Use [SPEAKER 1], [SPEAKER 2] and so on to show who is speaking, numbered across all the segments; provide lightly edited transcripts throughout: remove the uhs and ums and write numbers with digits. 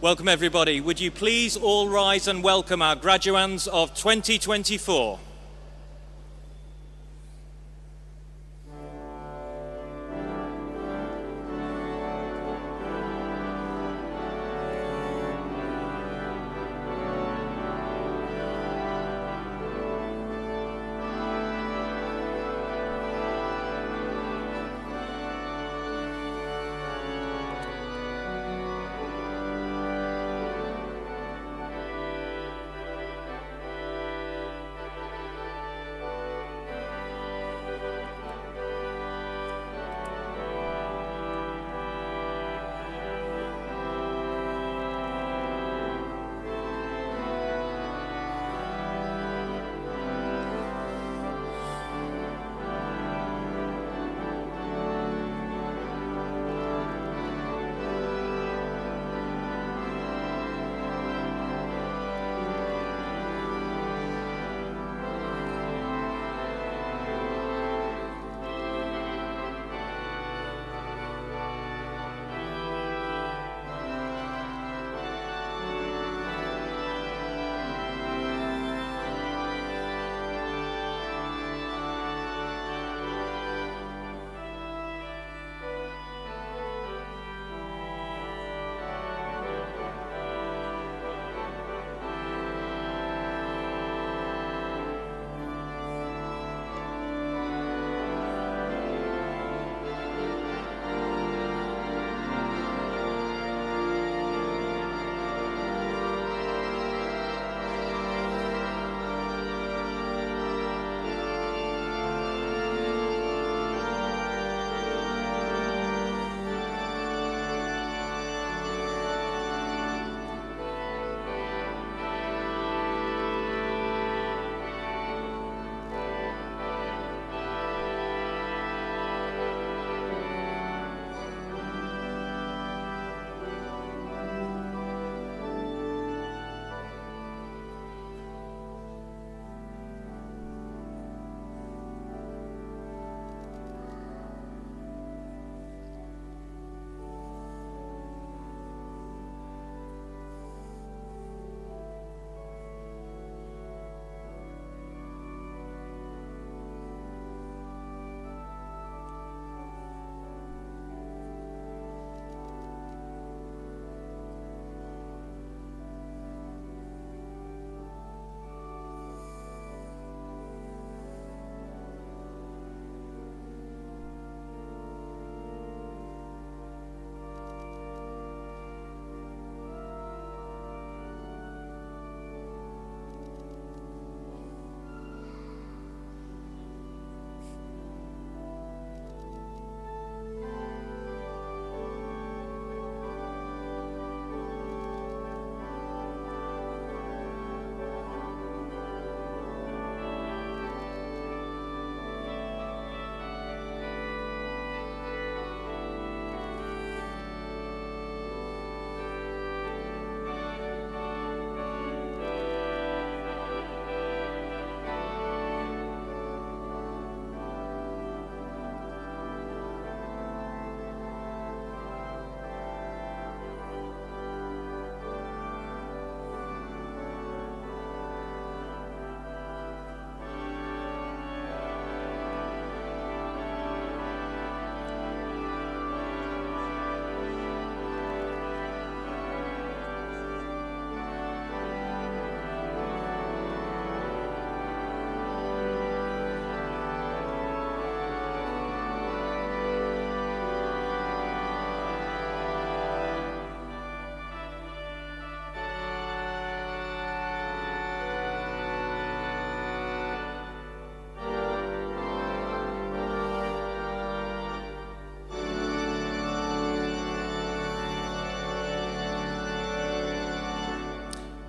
[SPEAKER 1] Welcome everybody. Would you please all rise and welcome our graduands of 2024.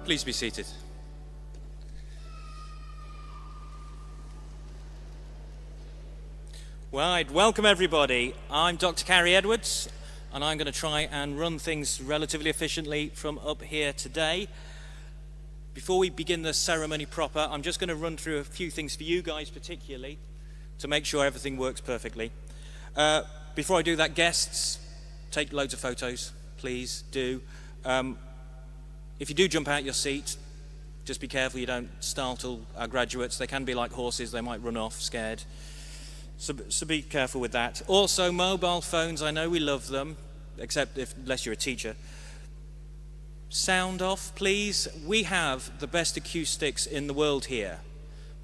[SPEAKER 1] Please be seated. Right, welcome everybody. I'm Dr. Carrie Edwards, and I'm going to try and run things relatively efficiently from up here today. Before we begin the ceremony proper, I'm just going to run through a few things for you guys particularly to make sure everything works perfectly. Before I do that, guests, take loads of photos, please do. If you do jump out your seat, just be careful you don't startle our graduates. They can be like horses, they might run off scared. So be careful with that. Also, mobile phones, I know we love them, unless you're a teacher. Sound off, please. We have the best acoustics in the world here.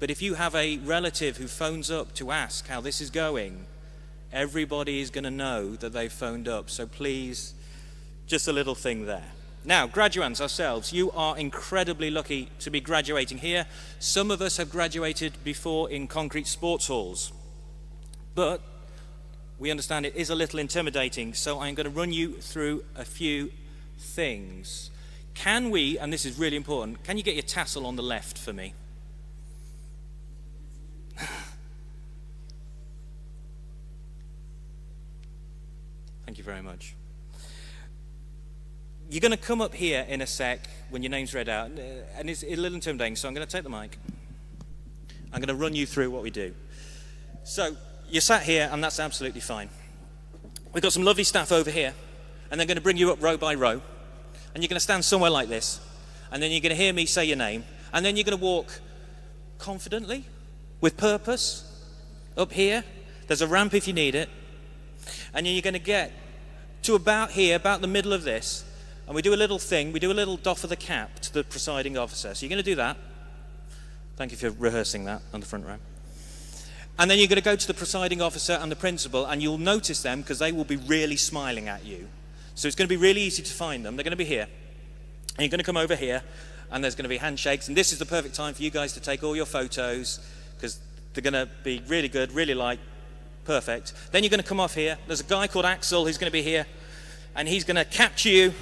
[SPEAKER 1] But if you have a relative who phones up to ask how this is going, everybody is going to know that they've phoned up. So please, just a little thing there. Now, graduands ourselves, you are incredibly lucky to be graduating here. Some of us have graduated before in concrete sports halls. But we understand it is a little intimidating, so I'm going to run you through a few things. Can we, and this is really important, can you get your tassel on the left for me? Thank you very much. You're going to come up here in a sec when your name's read out, and it's a little intimidating, so I'm going to take the mic. I'm going to run you through what we do. So, you're sat here, and that's absolutely fine. We've got some lovely staff over here, and they're going to bring you up row by row, and you're going to stand somewhere like this, and then you're going to hear me say your name, and then you're going to walk confidently, with purpose, up here. There's a ramp if you need it, and then you're going to get to about here, about the middle of this, and we do a little thing, we do a little doff of the cap to the presiding officer. So you're going to do that. Thank you for rehearsing that on the front row. And then you're going to go to the presiding officer and the principal, and you'll notice them because they will be really smiling at you. So it's going to be really easy to find them. They're going to be here. And you're going to come over here, and there's going to be handshakes. And this is the perfect time for you guys to take all your photos because they're going to be really good, really light, perfect. Then you're going to come off here. There's a guy called Axel who's going to be here, and he's going to capture you,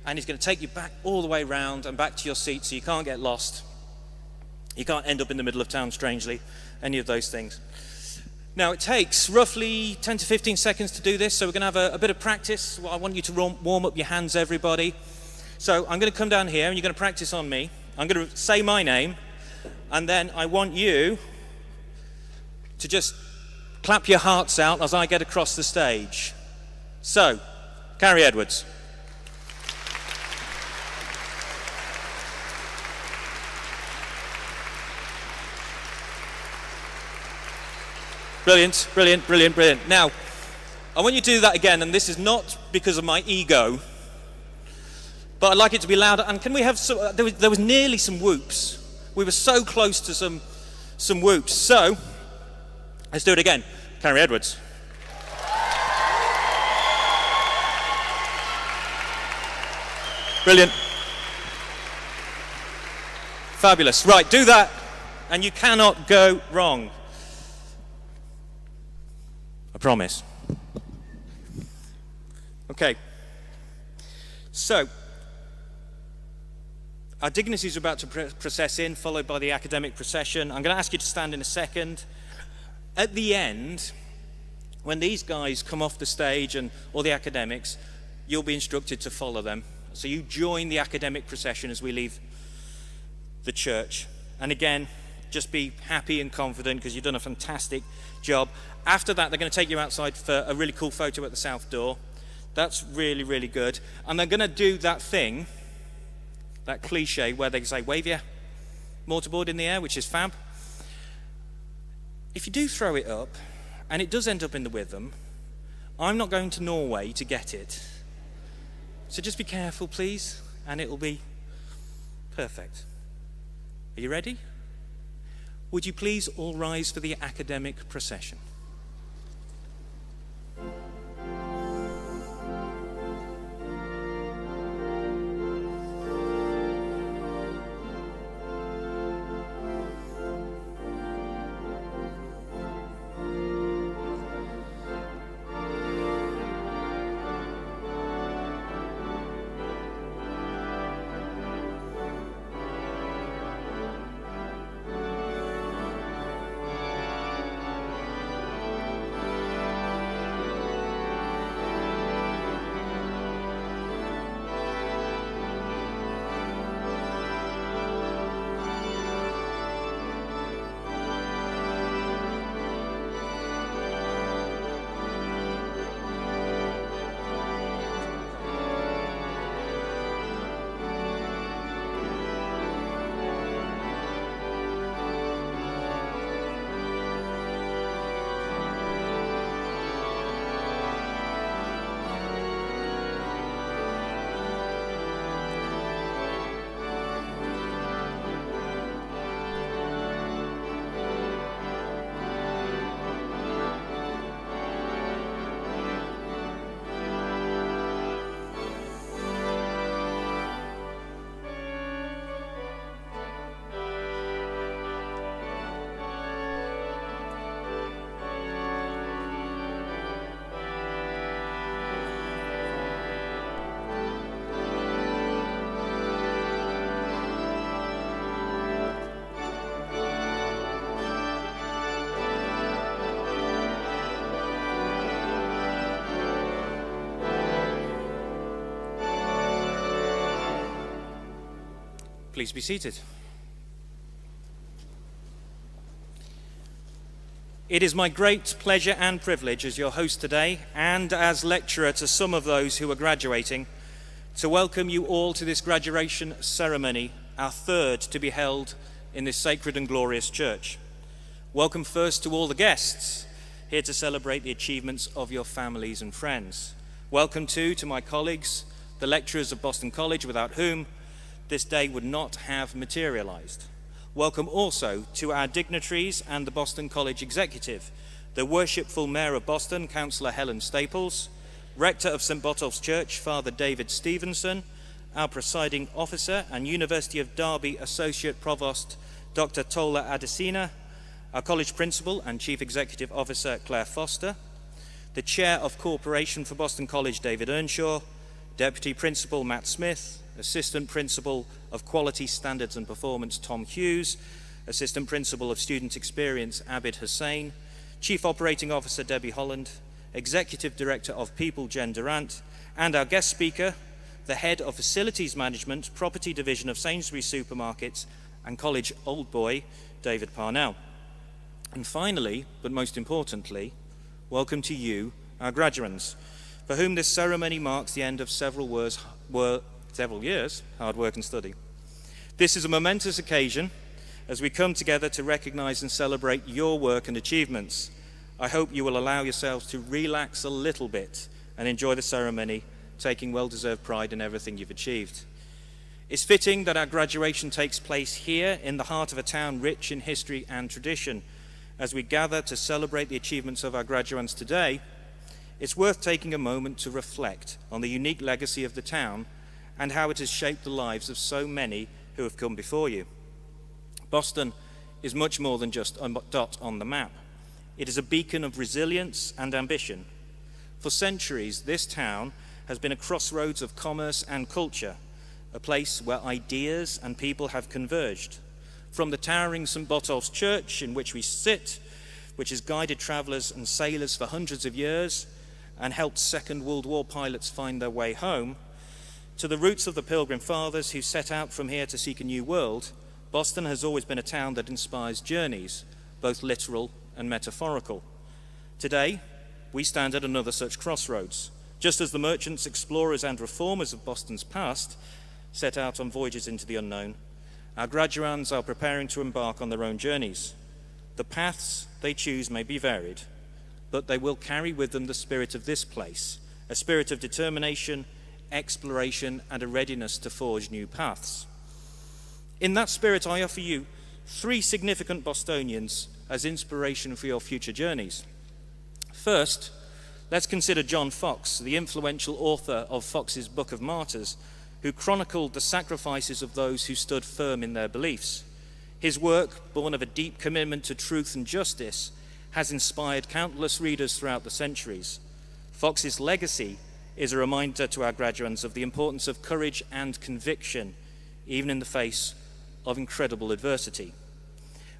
[SPEAKER 1] and he's going to take you back all the way round and back to your seat so you can't get lost. You can't end up in the middle of town, strangely, any of those things. Now, it takes roughly 10 to 15 seconds to do this, so we're going to have a bit of practice. Well, I want you to warm up your hands, everybody. So I'm going to come down here, and you're going to practice on me. I'm going to say my name, and then I want you to just clap your hearts out as I get across the stage. So, Carrie Edwards. Brilliant, brilliant, brilliant, brilliant. Now, I want you to do that again, and this is not because of my ego, but I'd like it to be louder. And can we have some, there was nearly some whoops. We were so close to some whoops. So, let's do it again. Carrie Edwards. Brilliant. Fabulous. Right, do that, and you cannot go wrong. I promise. Okay. So, our dignitaries are about to process in, followed by the academic procession. I'm going to ask you to stand in a second. At the end, when these guys come off the stage and all the academics, you'll be instructed to follow them. So you join the academic procession as we leave the church. And again, just be happy and confident because you've done a fantastic job. After that, they're going to take you outside for a really cool photo at the south door. That's really, really good. And they're going to do that thing, that cliche, where they say, wave your mortarboard in the air, which is fab. If you do throw it up, and it does end up in the Witham, I'm not going to Norway to get it. So just be careful, please, and it'll be perfect. Are you ready? Would you please all rise for the academic procession? Please be seated. It is my great pleasure and privilege as your host today, and as lecturer to some of those who are graduating, to welcome you all to this graduation ceremony, our third to be held in this sacred and glorious church. Welcome first to all the guests here to celebrate the achievements of your families and friends. Welcome too to my colleagues, the lecturers of Boston College, without whom this day would not have materialized. Welcome also to our dignitaries and the Boston College Executive, the Worshipful Mayor of Boston, Councillor Helen Staples, Rector of St. Botolph's Church, Father David Stevenson, our Presiding Officer and University of Derby Associate Provost, Dr. Tola Adesina, our College Principal and Chief Executive Officer, Claire Foster, the Chair of Corporation for Boston College, David Earnshaw, Deputy Principal, Matt Smith, Assistant Principal of Quality Standards and Performance, Tom Hughes, Assistant Principal of Student Experience, Abid Hussain, Chief Operating Officer, Debbie Holland, Executive Director of People, Jen Durant, and our guest speaker, the Head of Facilities Management, Property Division of Sainsbury's Supermarkets and College Old Boy, David Parnell. And finally, but most importantly, welcome to you, our graduands, for whom this ceremony marks the end of several years hard work and study. This is a momentous occasion as we come together to recognize and celebrate your work and achievements. I hope you will allow yourselves to relax a little bit and enjoy the ceremony, taking well-deserved pride in everything you've achieved. It's fitting that our graduation takes place here in the heart of a town rich in history and tradition. As we gather to celebrate the achievements of our graduands today, it's worth taking a moment to reflect on the unique legacy of the town and how it has shaped the lives of so many who have come before you. Boston is much more than just a dot on the map. It is a beacon of resilience and ambition. For centuries, this town has been a crossroads of commerce and culture, a place where ideas and people have converged. From the towering St. Botolph's Church in which we sit, which has guided travelers and sailors for hundreds of years and helped Second World War pilots find their way home, to the roots of the Pilgrim Fathers who set out from here to seek a new world, Boston has always been a town that inspires journeys, both literal and metaphorical. Today, we stand at another such crossroads. Just as the merchants, explorers, and reformers of Boston's past set out on voyages into the unknown, our graduands are preparing to embark on their own journeys. The paths they choose may be varied, but they will carry with them the spirit of this place, a spirit of determination, exploration, and a readiness to forge new paths. In that spirit, I offer you 3 significant Bostonians as inspiration for your future journeys. First, let's consider John Fox, the influential author of Fox's Book of Martyrs, who chronicled the sacrifices of those who stood firm in their beliefs. His work, born of a deep commitment to truth and justice, has inspired countless readers throughout the centuries. Fox's legacy is a reminder to our graduands of the importance of courage and conviction, even in the face of incredible adversity.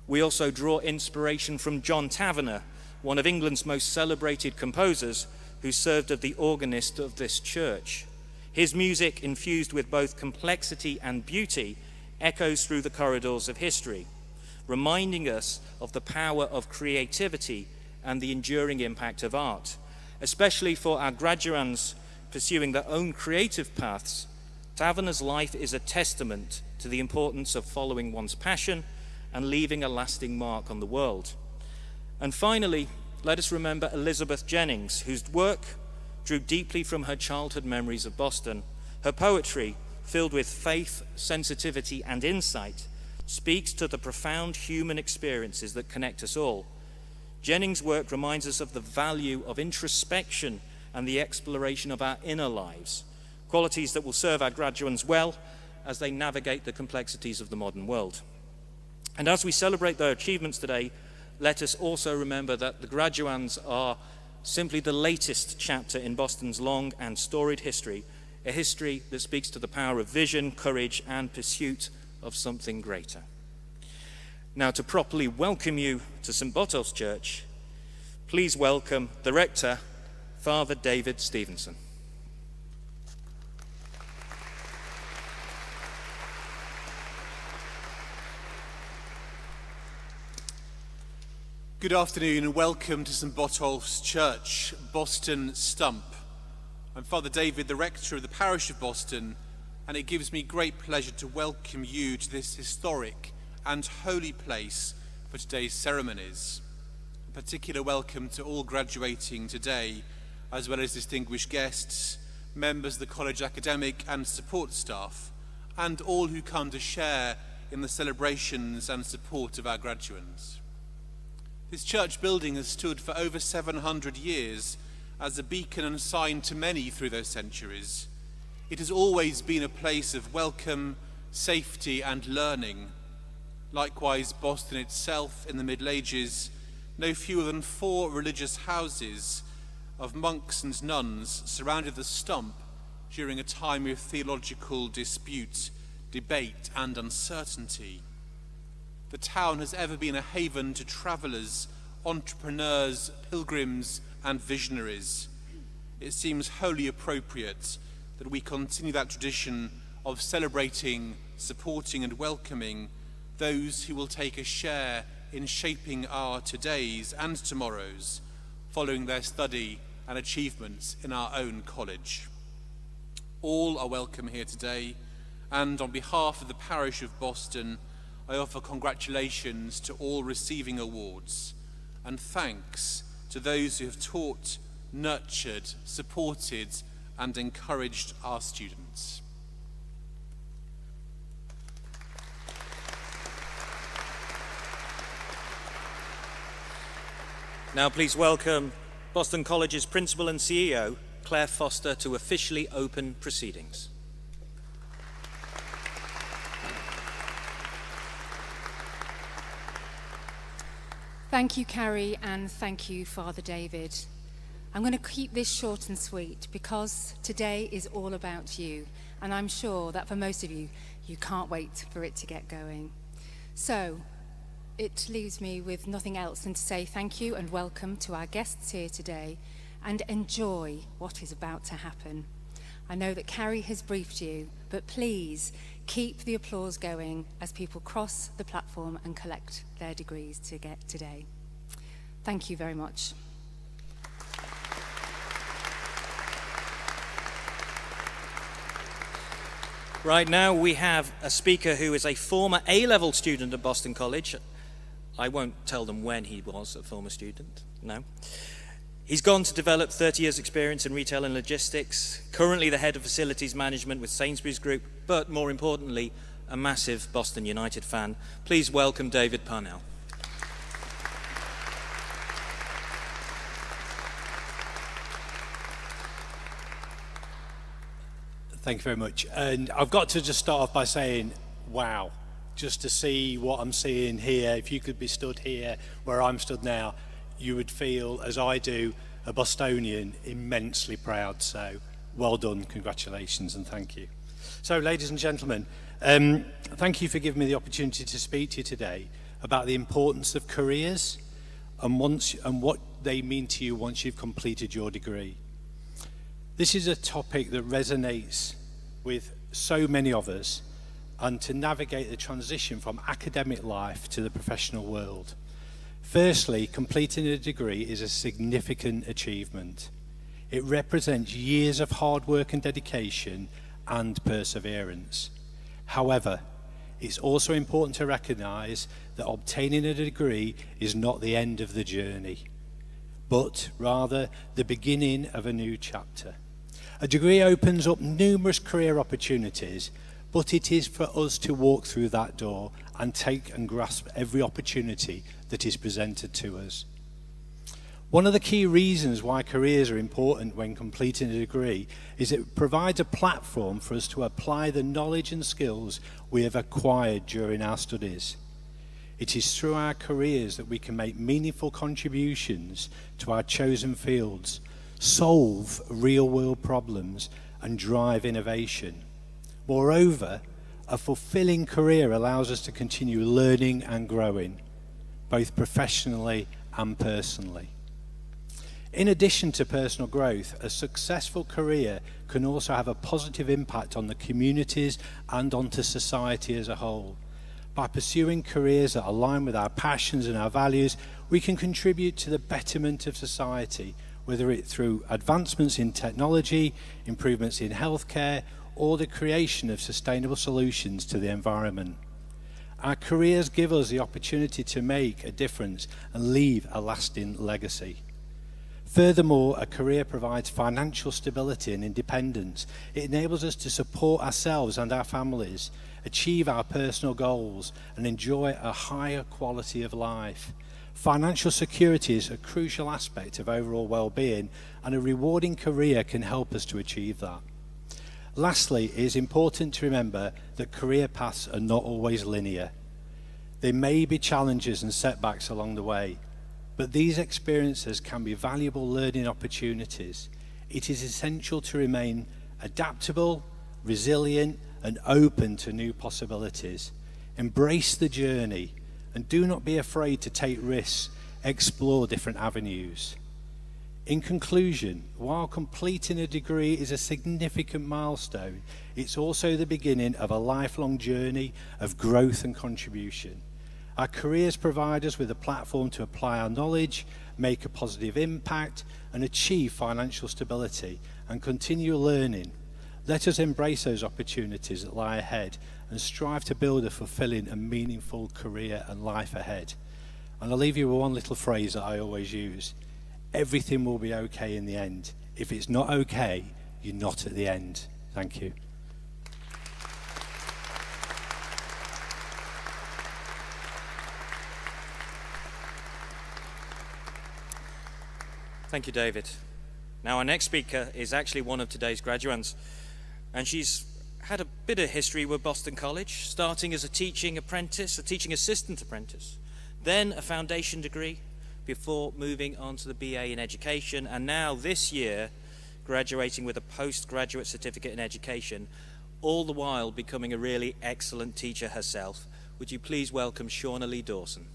[SPEAKER 1] We also draw inspiration from John Tavener, one of England's most celebrated composers, who served as the organist of this church. His music, infused with both complexity and beauty, echoes through the corridors of history, reminding us of the power of creativity and the enduring impact of art. Especially for our graduands pursuing their own creative paths, Tavener's life is a testament to the importance of following one's passion and leaving a lasting mark on the world. And finally, let us remember Elizabeth Jennings, whose work drew deeply from her childhood memories of Boston. Her poetry, filled with faith, sensitivity, and insight, speaks to the profound human experiences that connect us all. Jennings' work reminds us of the value of introspection and the exploration of our inner lives, qualities that will serve our graduands well as they navigate the complexities of the modern world. And as we celebrate their achievements today, let us also remember that the graduands are simply the latest chapter in Boston's long and storied history, a history that speaks to the power of vision, courage, and pursuit of something greater. Now, to properly welcome you to St. Botolph's Church, please welcome the rector, Father David Stevenson.
[SPEAKER 2] Good afternoon and welcome to St Botolph's Church, Boston Stump. I'm Father David, the rector of the parish of Boston, and it gives me great pleasure to welcome you to this historic and holy place for today's ceremonies. A particular welcome to all graduating today, as well as distinguished guests, members of the college academic and support staff, and all who come to share in the celebrations and support of our graduates. This church building has stood for over 700 years as a beacon and sign to many through those centuries. It has always been a place of welcome, safety and learning. Likewise, Boston itself in the Middle Ages, no fewer than 4 religious houses of monks and nuns surrounded the stump during a time of theological dispute, debate and uncertainty. The town has ever been a haven to travellers, entrepreneurs, pilgrims and visionaries. It seems wholly appropriate that we continue that tradition of celebrating, supporting and welcoming those who will take a share in shaping our todays and tomorrows, following their study and achievements in our own college. All are welcome here today, and on behalf of the parish of Boston, I offer congratulations to all receiving awards and thanks to those who have taught, nurtured, supported and encouraged our students.
[SPEAKER 1] Now please welcome Boston College's Principal and CEO, Claire Foster, to officially open proceedings.
[SPEAKER 3] Thank you, Carrie, and thank you, Father David. I'm going to keep this short and sweet because today is all about you, and I'm sure that for most of you, you can't wait for it to get going. So, it leaves me with nothing else than to say thank you and welcome to our guests here today, and enjoy what is about to happen. I know that Carrie has briefed you, but please keep the applause going as people cross the platform and collect their degrees to get today. Thank you very much.
[SPEAKER 1] Right now we have a speaker who is a former A-level student at Boston College. I won't tell them when he was a former student, no. He's gone to develop 30 years experience in retail and logistics, currently the head of facilities management with Sainsbury's Group, but more importantly, a massive Boston United fan. Please welcome David Parnell.
[SPEAKER 4] Thank you very much. And I've got to just start off by saying, wow, just to see what I'm seeing here. If you could be stood here where I'm stood now, you would feel, as I do, a Bostonian, immensely proud. So well done, congratulations, and thank you. So, ladies and gentlemen, thank you for giving me the opportunity to speak to you today about the importance of careers and what they mean to you once you've completed your degree. This is a topic that resonates with so many of us, and to navigate the transition from academic life to the professional world. Firstly, completing a degree is a significant achievement. It represents years of hard work and dedication and perseverance. However, it's also important to recognise that obtaining a degree is not the end of the journey, but rather the beginning of a new chapter. A degree opens up numerous career opportunities, but it is for us to walk through that door and take and grasp every opportunity that is presented to us. One of the key reasons why careers are important when completing a degree is it provides a platform for us to apply the knowledge and skills we have acquired during our studies. It is through our careers that we can make meaningful contributions to our chosen fields, solve real-world problems, and drive innovation. Moreover, a fulfilling career allows us to continue learning and growing, both professionally and personally. In addition to personal growth, a successful career can also have a positive impact on the communities and onto society as a whole. By pursuing careers that align with our passions and our values, we can contribute to the betterment of society, whether it through advancements in technology, improvements in healthcare, or the creation of sustainable solutions to the environment. Our careers give us the opportunity to make a difference and leave a lasting legacy. Furthermore, a career provides financial stability and independence. It enables us to support ourselves and our families, achieve our personal goals, and enjoy a higher quality of life. Financial security is a crucial aspect of overall well-being, and a rewarding career can help us to achieve that. Lastly, it is important to remember that career paths are not always linear. There may be challenges and setbacks along the way, but these experiences can be valuable learning opportunities. It is essential to remain adaptable, resilient, and open to new possibilities. Embrace the journey and do not be afraid to take risks, explore different avenues. In conclusion, while completing a degree is a significant milestone, it's also the beginning of a lifelong journey of growth and contribution. Our careers provide us with a platform to apply our knowledge, make a positive impact, and achieve financial stability and continue learning. Let us embrace those opportunities that lie ahead and strive to build a fulfilling and meaningful career and life ahead. And I'll leave you with one little phrase that I always use. Everything will be okay in the end. If it's not okay, you're not at the end. Thank you.
[SPEAKER 1] Thank you, David. Now, our next speaker is actually one of today's graduates, and she's had a bit of history with Boston College, starting as a teaching assistant apprentice, then a foundation degree, before moving on to the BA in education, and now this year graduating with a postgraduate certificate in education, all the while becoming a really excellent teacher herself. Would you please welcome Shauna Lee Dawson?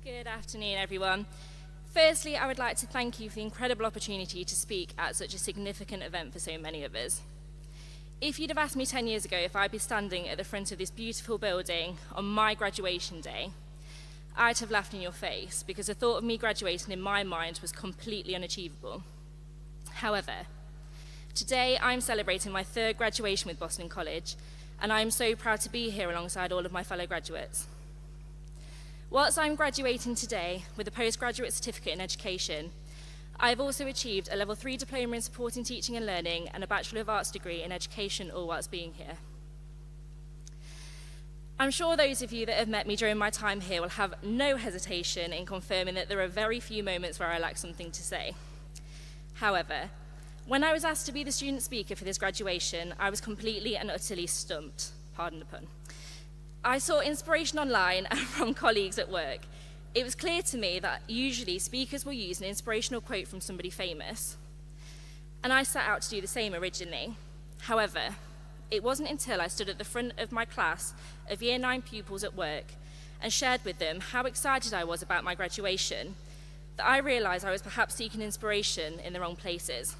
[SPEAKER 5] Good afternoon, everyone. Firstly, I would like to thank you for the incredible opportunity to speak at such a significant event for so many of us. If you'd have asked me 10 years ago if I'd be standing at the front of this beautiful building on my graduation day, I'd have laughed in your face, because the thought of me graduating in my mind was completely unachievable. However, today I'm celebrating my third graduation with Boston College, and I'm so proud to be here alongside all of my fellow graduates. Whilst I'm graduating today with a postgraduate certificate in education, I've also achieved a level 3 diploma in supporting teaching and learning and a Bachelor of Arts degree in education, all whilst being here. I'm sure those of you that have met me during my time here will have no hesitation in confirming that there are very few moments where I lack something to say. However, when I was asked to be the student speaker for this graduation, I was completely and utterly stumped, pardon the pun. I sought inspiration online and from colleagues at work. It was clear to me that usually speakers will use an inspirational quote from somebody famous, and I set out to do the same originally. However, it wasn't until I stood at the front of my class of Year 9 pupils at work and shared with them how excited I was about my graduation that I realised I was perhaps seeking inspiration in the wrong places.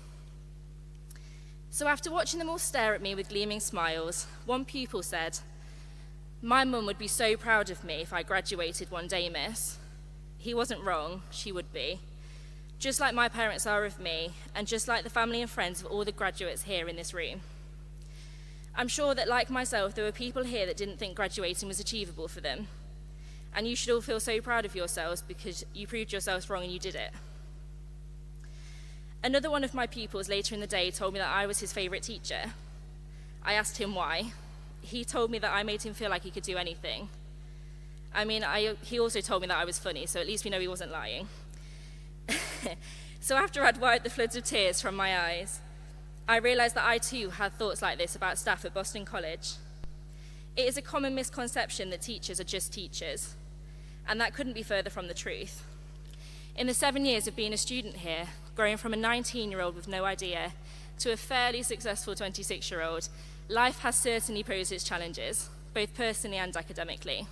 [SPEAKER 5] So after watching them all stare at me with gleaming smiles, one pupil said, "My mum would be so proud of me if I graduated one day, miss." He wasn't wrong, she would be. Just like my parents are of me, and just like the family and friends of all the graduates here in this room. I'm sure that, like myself, there were people here that didn't think graduating was achievable for them. And you should all feel so proud of yourselves because you proved yourselves wrong and you did it. Another one of my pupils later in the day told me that I was his favourite teacher. I asked him why. He told me that I made him feel like he could do anything. He also told me that I was funny, so at least we know he wasn't lying. So after I'd wiped the floods of tears from my eyes, I realised that I too had thoughts like this about staff at Boston College. It is a common misconception that teachers are just teachers, and that couldn't be further from the truth. In the 7 years of being a student here, growing from a 19-year-old with no idea to a fairly successful 26-year-old, life has certainly posed its challenges, both personally and academically.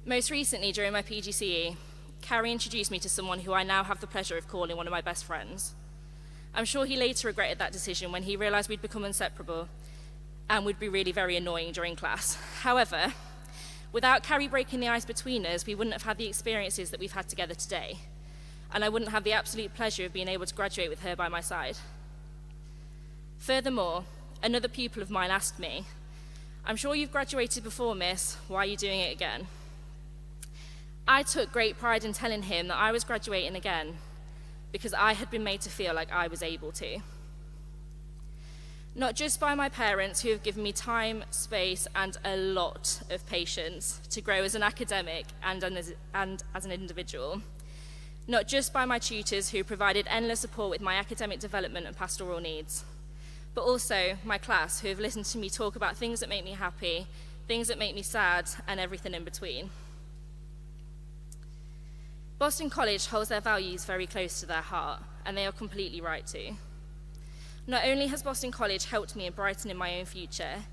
[SPEAKER 5] Most recently, during my PGCE, Carrie introduced me to someone who I now have the pleasure of calling one of my best friends. I'm sure he later regretted that decision when he realised we'd become inseparable and would be really very annoying during class. However, without Carrie breaking the ice between us, we wouldn't have had the experiences that we've had together today, and I wouldn't have the absolute pleasure of being able to graduate with her by my side. Furthermore, another pupil of mine asked me, "I'm sure you've graduated before, miss, why are you doing it again?" I took great pride in telling him that I was graduating again because I had been made to feel like I was able to. Not just by my parents, who have given me time, space, and a lot of patience to grow as an academic and as an individual. Not just by my tutors, who provided endless support with my academic development and pastoral needs, but also my class, who have listened to me talk about things that make me happy, things that make me sad, and everything in between. Boston College holds their values very close to their heart, and they are completely right to. Not only has Boston College helped me in brightening my own future,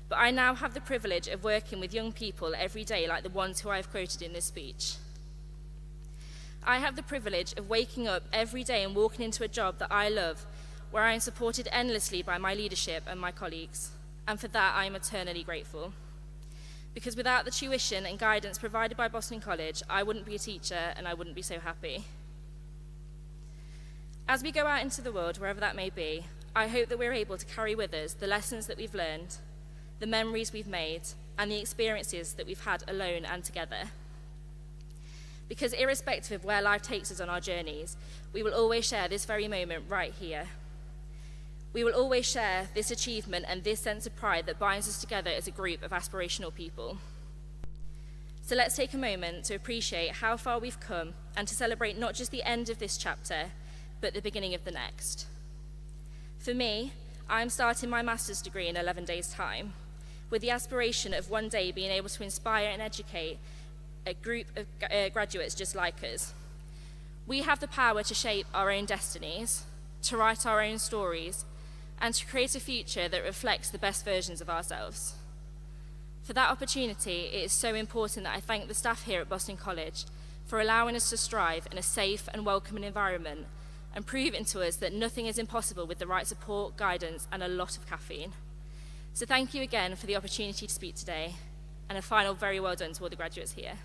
[SPEAKER 5] but I now have the privilege of working with young people every day like the ones who I have quoted in this speech. I have the privilege of waking up every day and walking into a job that I love, where I am supported endlessly by my leadership and my colleagues, and for that I am eternally grateful. Because without the tuition and guidance provided by Boston College, I wouldn't be a teacher and I wouldn't be so happy. As we go out into the world, wherever that may be, I hope that we're able to carry with us the lessons that we've learned, the memories we've made, and the experiences that we've had alone and together. Because irrespective of where life takes us on our journeys, we will always share this very moment right here. We will always share this achievement and this sense of pride that binds us together as a group of aspirational people. So let's take a moment to appreciate how far we've come and to celebrate not just the end of this chapter, but the beginning of the next. For me, I'm starting my master's degree in 11 days' time, with the aspiration of one day being able to inspire and educate a group of graduates just like us. We have the power to shape our own destinies, to write our own stories, and to create a future that reflects the best versions of ourselves. For that opportunity, it is so important that I thank the staff here at Boston College for allowing us to strive in a safe and welcoming environment and proving to us that nothing is impossible with the right support, guidance, and a lot of caffeine. So thank you again for the opportunity to speak today, and a final very well done to all the graduates here.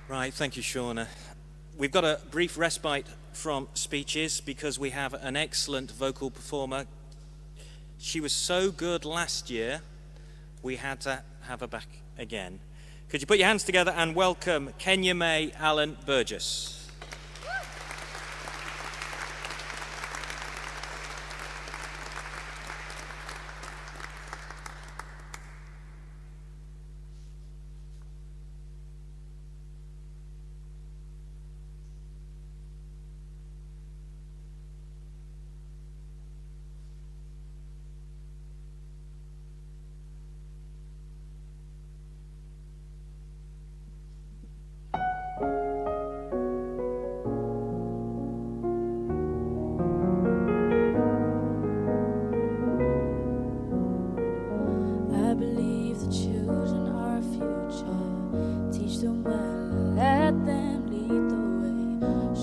[SPEAKER 1] Right, thank you, Shauna. We've got a brief respite from speeches because we have an excellent vocal performer. She was so good last year, we had to have her back again. Could you put your hands together and welcome Kenya May Allen Burgess.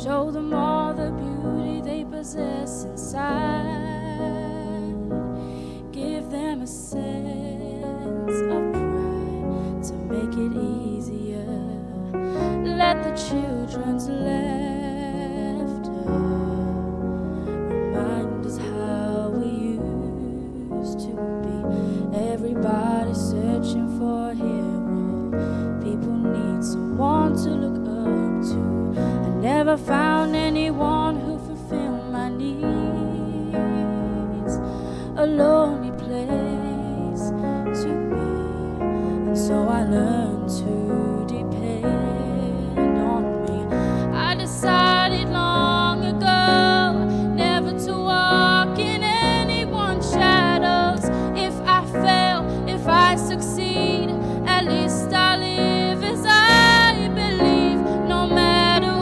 [SPEAKER 6] Show them all the beauty they possess inside. Give them a sense of pride to make it easier. Let the children's laughter remind us how we used to be. Everybody searching for a hero. People need someone to look up to. Never found anyone who fulfilled my needs. A lonely place to be, and so I learned to depend on me. I decided long ago never to walk in anyone's shadows. If I fail, if I succeed, at least I live as I believe, no matter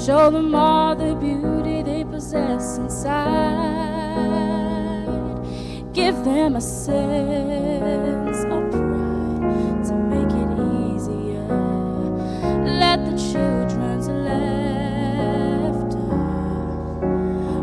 [SPEAKER 6] Show them all the beauty they possess inside. Give them a sense of pride to make it easier. Let the children's laughter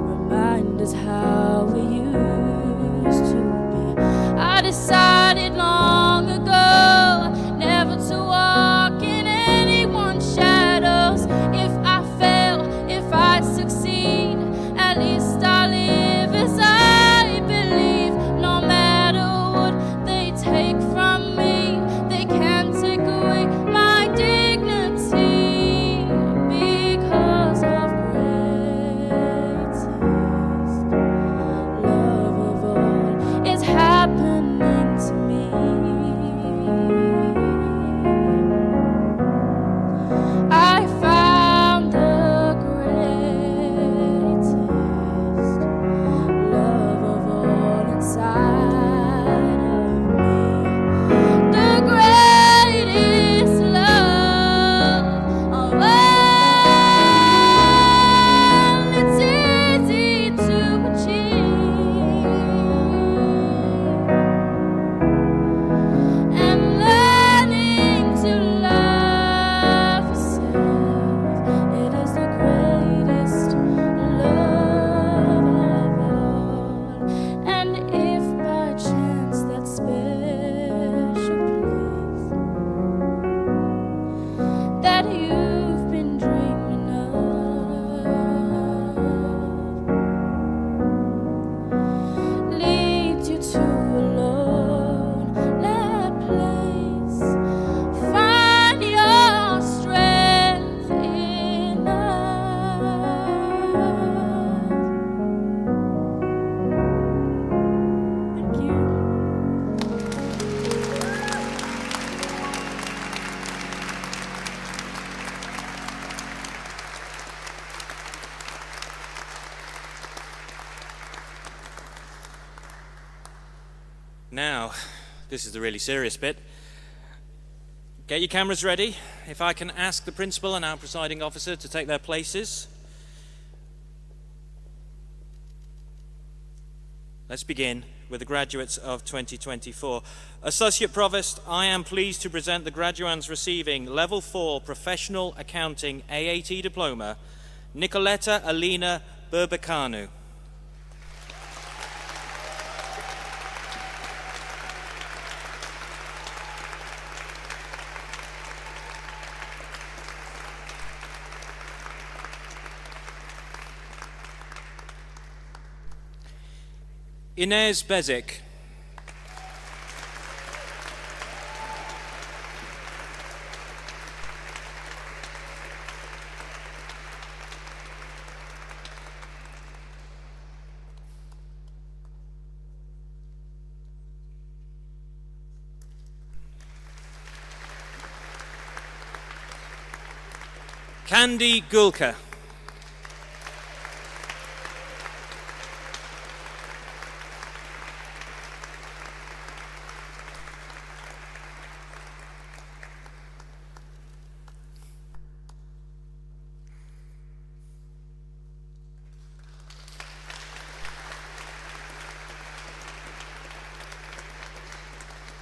[SPEAKER 6] remind us how we used to be. I decided long ago never to walk in anyone's shadows. If I fail, if I succeed, at least I live as I believe. No matter what they take from me, they can't take away my dignity, because of greatest love of all is happening to me. I found the greatest love of all inside of me. The greatest love of all. It's easy to achieve. And learning to love yourself, it is the greatest love of all. And if by chance that special place that you've been dreaming of leads you to a lonely place, find your strength in love. Thank you.
[SPEAKER 1] Now, this is the really serious bit. Get your cameras ready. If I can ask the principal and our presiding officer to take their places. Let's begin with the graduates of 2024. Associate Provost, I am pleased to present the graduands receiving Level 4 Professional Accounting AAT Diploma, Nicoletta Alina Burbacanu. Inez Bezic. Candy Gulka.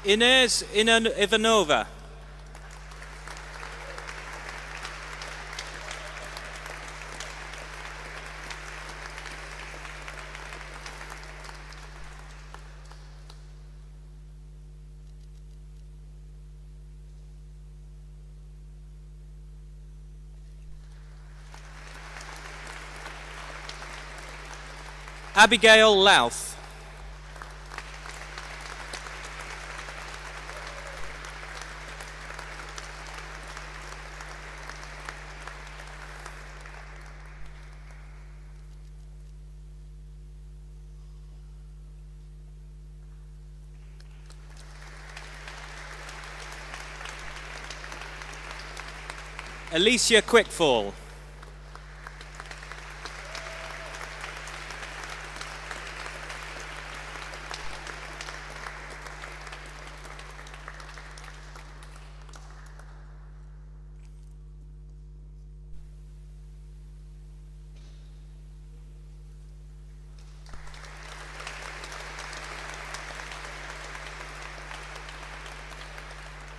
[SPEAKER 1] Inez Ivanova. Abigail Louth. Alicia Quickfall.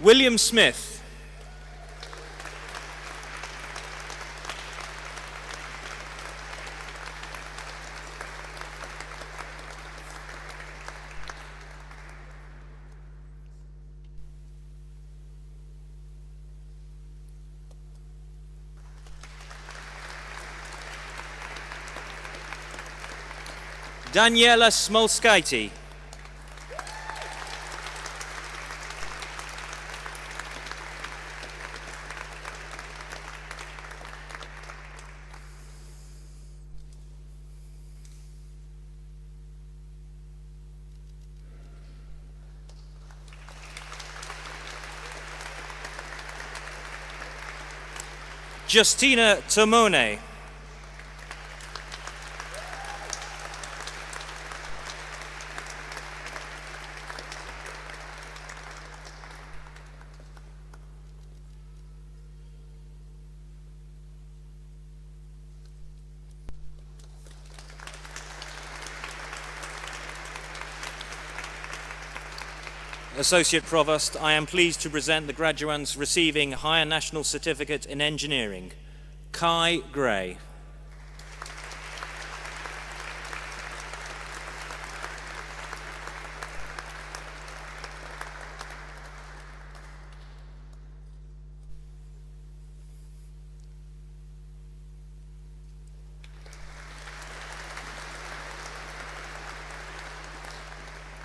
[SPEAKER 1] William Smith. Daniela Smolskaite. Justina Tomone. Associate Provost, I am pleased to present the graduates receiving Higher National Certificate in Engineering. Kai Gray.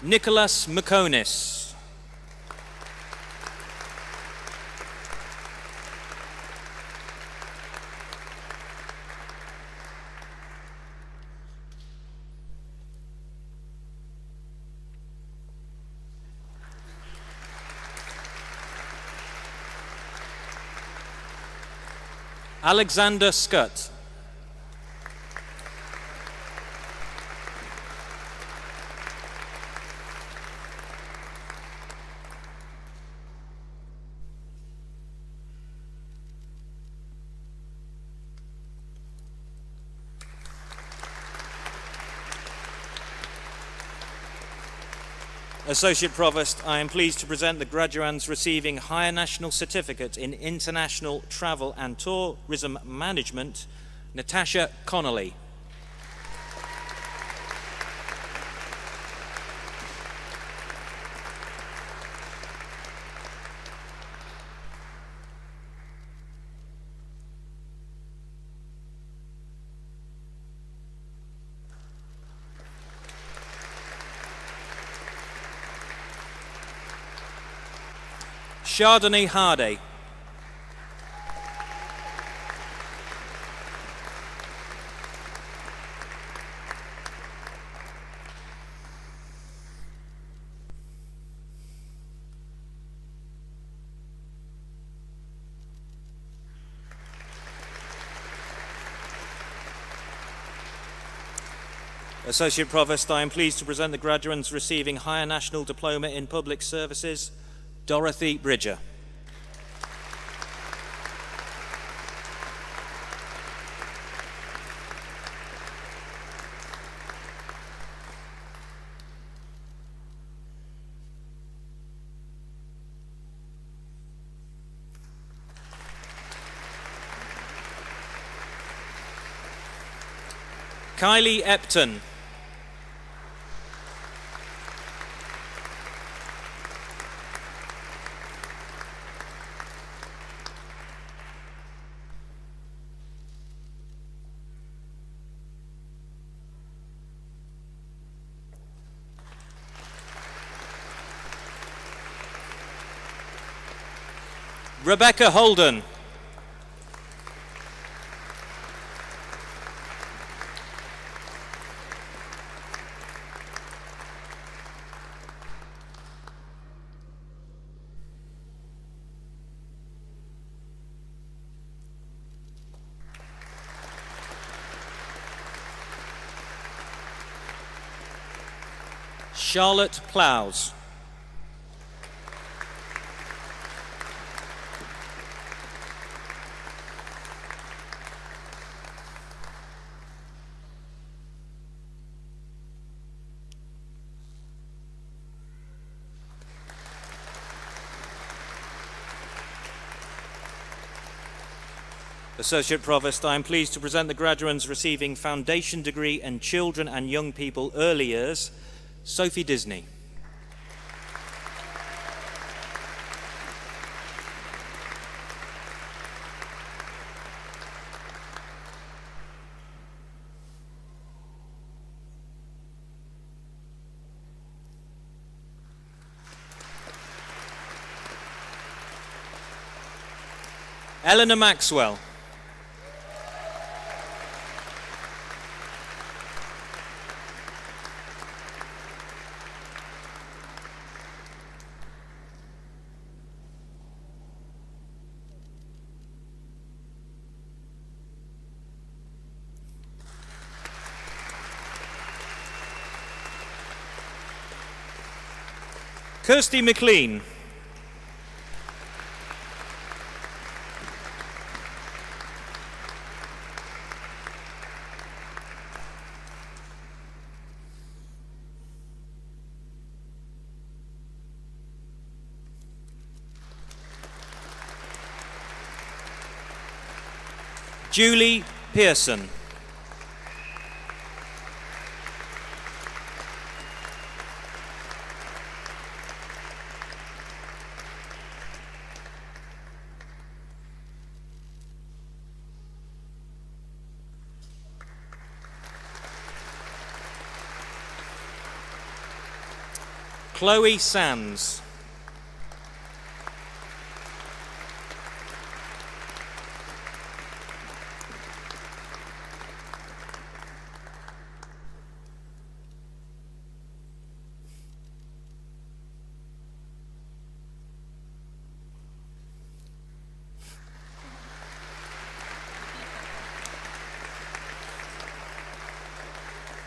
[SPEAKER 1] Nicholas McConis. Alexander Scutt. Associate Provost, I am pleased to present the graduates receiving Higher National Certificate in International Travel and Tourism Management, Natasha Connolly. Chardonnay Hardy. Associate Provost, I am pleased to present the graduates receiving Higher National Diploma in Public Services, Dorothy Bridger. Kylie Epton. Rebecca Holden. Charlotte Plows. Associate Provost, I am pleased to present the graduates receiving foundation degree in children and young people early years, Sophie Disney. Eleanor Maxwell. Kirsty McLean. Julie Pearson. Chloe Sands.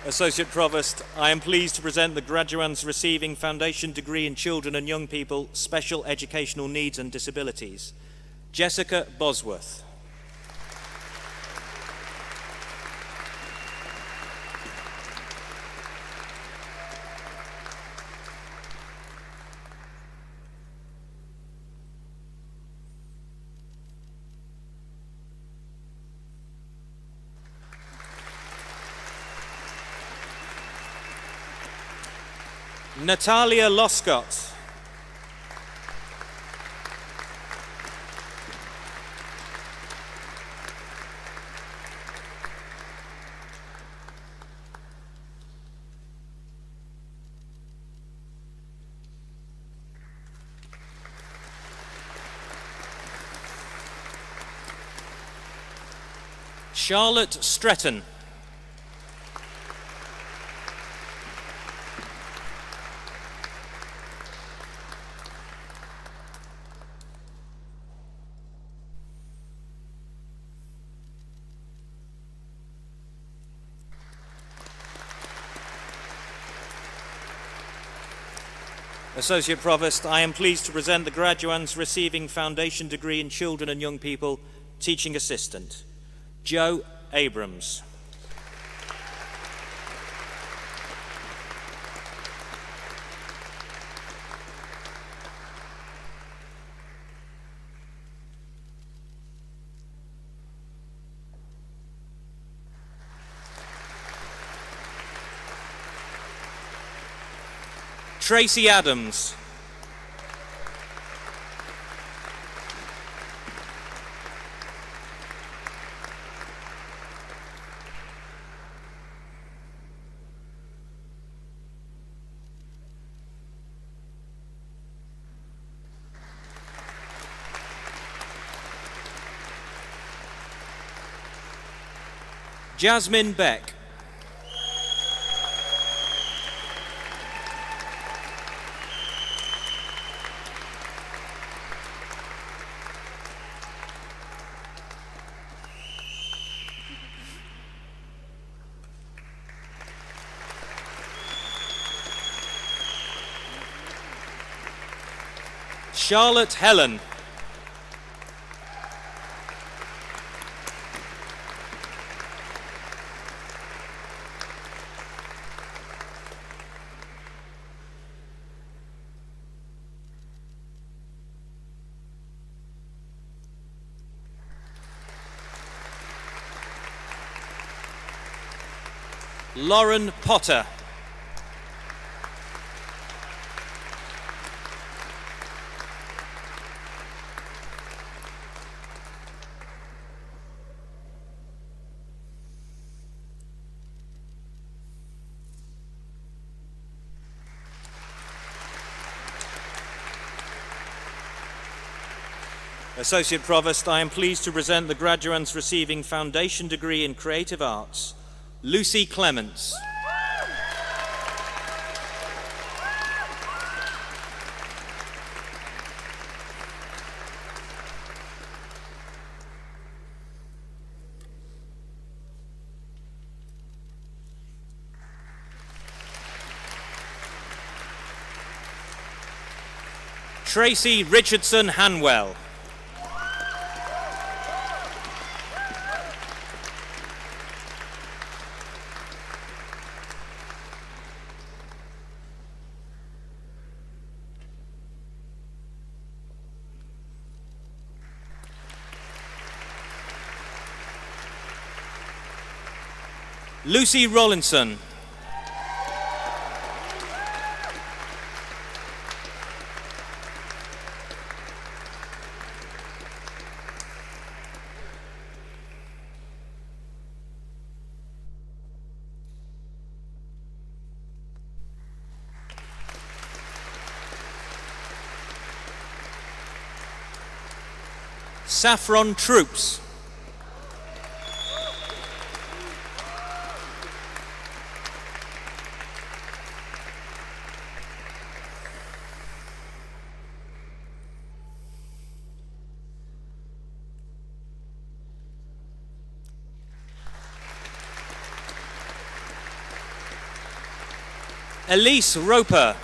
[SPEAKER 1] Associate Provost, I am pleased to present the graduates receiving foundation degree in children and young people, special educational needs and disabilities, Jessica Bosworth. Natalia Loscott. Charlotte Stretton. Associate Provost, I am pleased to present the graduates receiving foundation degree in children and young people, teaching assistant, Joe Abrams. Tracy Adams. Jasmine Beck. Charlotte Helen. Lauren Potter. Associate Provost, I am pleased to present the graduates receiving Foundation Degree in Creative Arts, Lucy Clements. Tracy Richardson Hanwell. Lucy Rollinson. Saffron Troops. Elise Roper.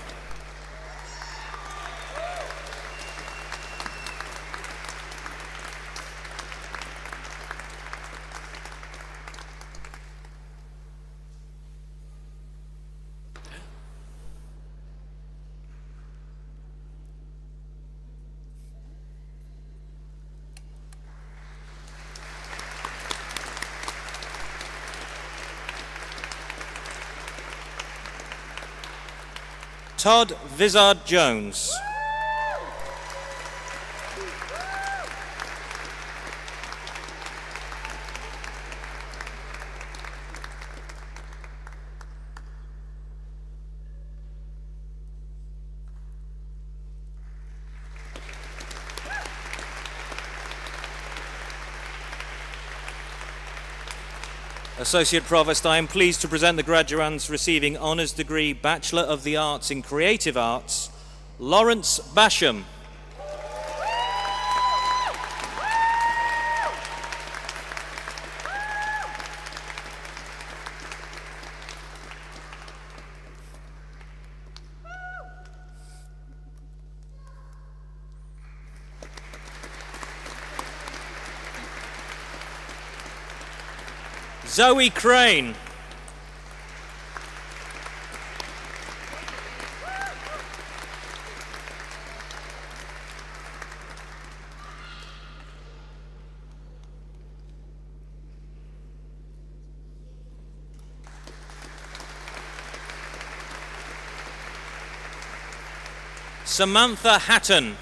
[SPEAKER 1] Todd Vizard Jones. Associate Provost, I am pleased to present the graduates receiving Honours Degree Bachelor of the Arts in Creative Arts, Lawrence Basham. Zoe Crane. Samantha Hatton.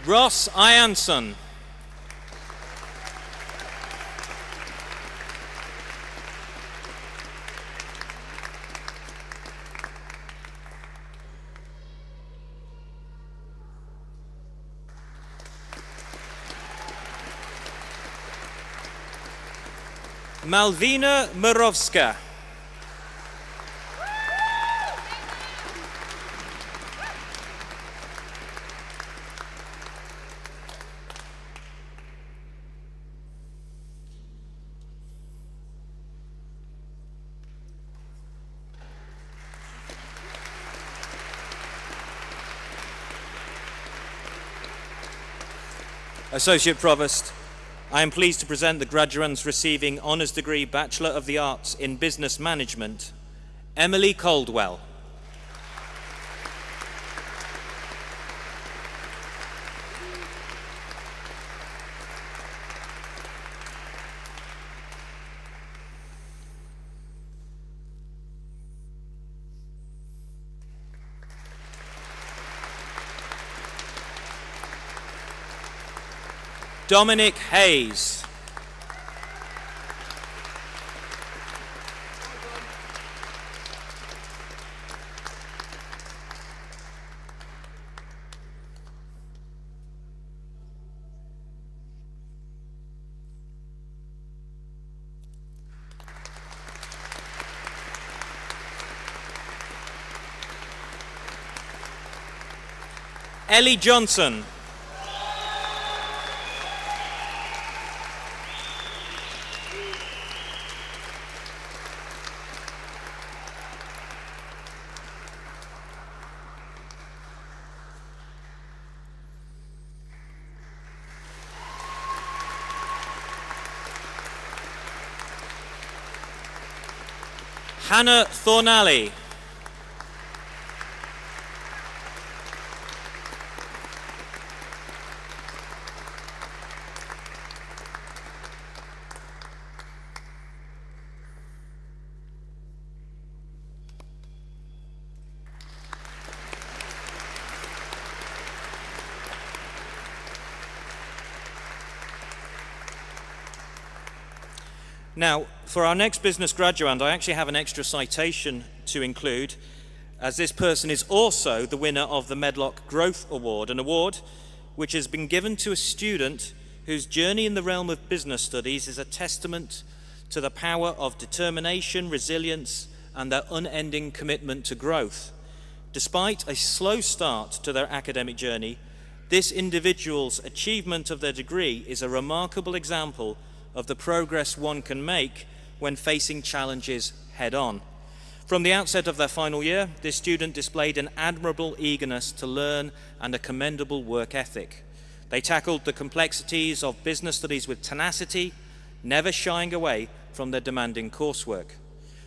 [SPEAKER 1] Ross Ianson. Malvina Murovska. Associate Provost, I am pleased to present the graduands receiving Honours Degree Bachelor of the Arts in Business Management, Emily Caldwell. Dominic Hayes. Ellie Johnson. Hannah Thornalley. Now, for our next business graduand, I actually have an extra citation to include, as this person is also the winner of the Medlock Growth Award, an award which has been given to a student whose journey in the realm of business studies is a testament to the power of determination, resilience, and their unending commitment to growth. Despite a slow start to their academic journey, this individual's achievement of their degree is a remarkable example of the progress one can make when facing challenges head-on. From the outset of their final year, this student displayed an admirable eagerness to learn and a commendable work ethic. They tackled the complexities of business studies with tenacity, never shying away from their demanding coursework.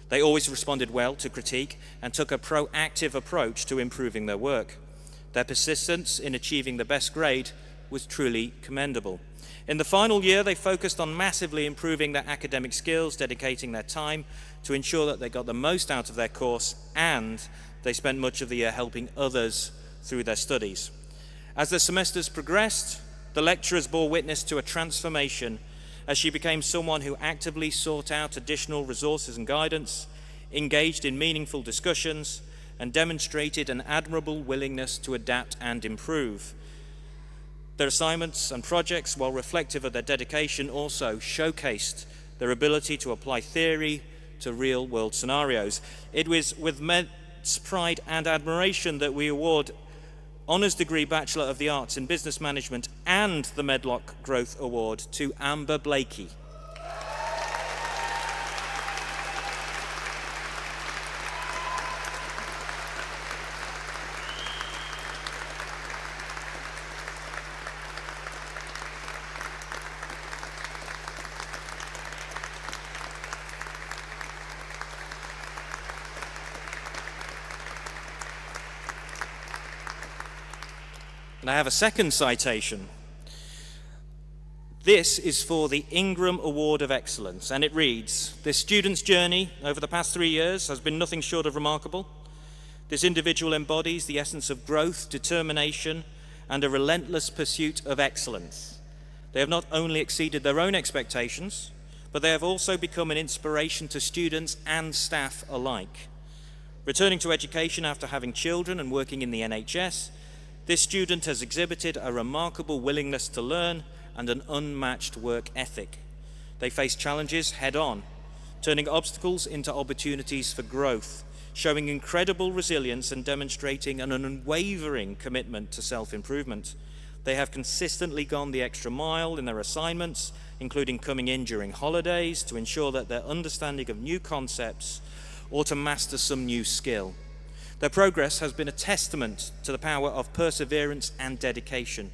[SPEAKER 1] They always responded well to critique and took a proactive approach to improving their work. Their persistence in achieving the best grade was truly commendable. In the final year, they focused on massively improving their academic skills, dedicating their time to ensure that they got the most out of their course, and they spent much of the year helping others through their studies. As the semesters progressed, the lecturers bore witness to a transformation as she became someone who actively sought out additional resources and guidance, engaged in meaningful discussions, and demonstrated an admirable willingness to adapt and improve. Their assignments and projects, while reflective of their dedication, also showcased their ability to apply theory to real-world scenarios. It was with immense pride and admiration that we award Honours Degree Bachelor of the Arts in Business Management and the Medlock Growth Award to Amber Blakey. And I have a second citation. This is for the Ingram Award of Excellence, and it reads, "This student's journey over the past 3 years has been nothing short of remarkable. This individual embodies the essence of growth, determination, and a relentless pursuit of excellence. They have not only exceeded their own expectations, but they have also become an inspiration to students and staff alike. Returning to education after having children and working in the NHS, this student has exhibited a remarkable willingness to learn and an unmatched work ethic. They face challenges head-on, turning obstacles into opportunities for growth, showing incredible resilience and demonstrating an unwavering commitment to self-improvement. They have consistently gone the extra mile in their assignments, including coming in during holidays to ensure that their understanding of new concepts or to master some new skill. Their progress has been a testament to the power of perseverance and dedication.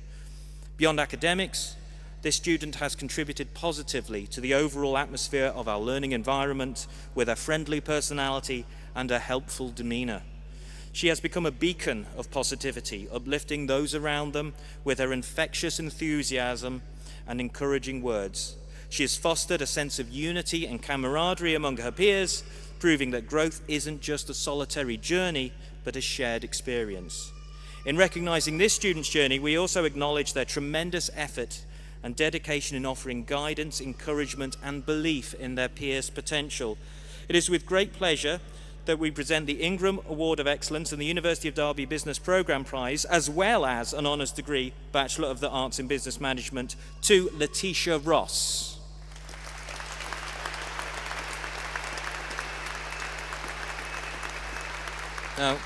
[SPEAKER 1] Beyond academics, This student has contributed positively to the overall atmosphere of our learning environment with her friendly personality and her helpful demeanour. She has become a beacon of positivity, uplifting those around them with her infectious enthusiasm and encouraging words. She has fostered a sense of unity and camaraderie among her peers, proving that growth isn't just a solitary journey, but a shared experience. In recognising this student's journey, we also acknowledge their tremendous effort and dedication in offering guidance, encouragement, and belief in their peers' potential. It is with great pleasure that we present the Ingram Award of Excellence and the University of Derby Business Programme Prize, as well as an honours degree, Bachelor of the Arts in Business Management, to Letitia Ross. Now,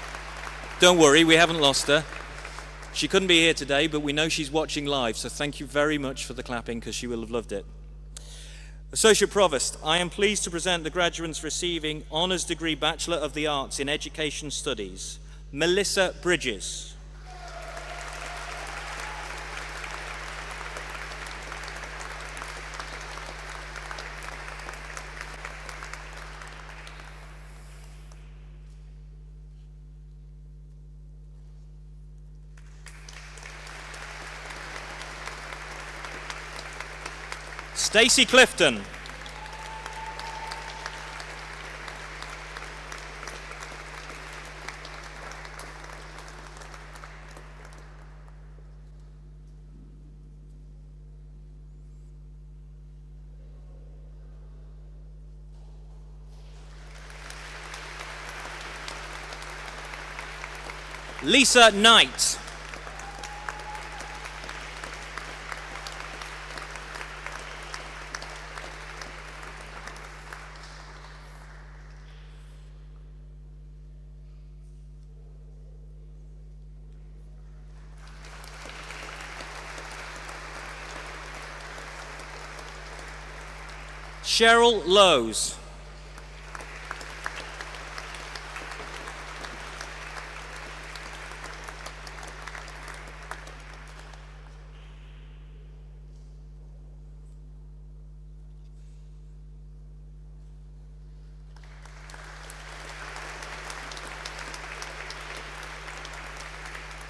[SPEAKER 1] don't worry, we haven't lost her. She couldn't be here today, but we know she's watching live, so thank you very much for the clapping, because she will have loved it. Associate Provost, I am pleased to present the graduates receiving Honours Degree Bachelor of the Arts in Education Studies, Melissa Bridges. Stacey Clifton. Lisa Knight. Cheryl Lowes.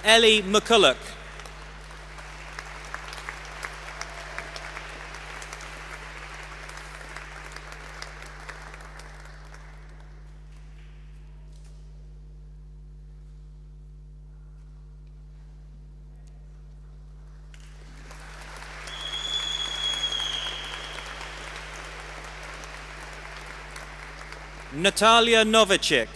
[SPEAKER 1] Ellie McCulloch. Natalia Novacek.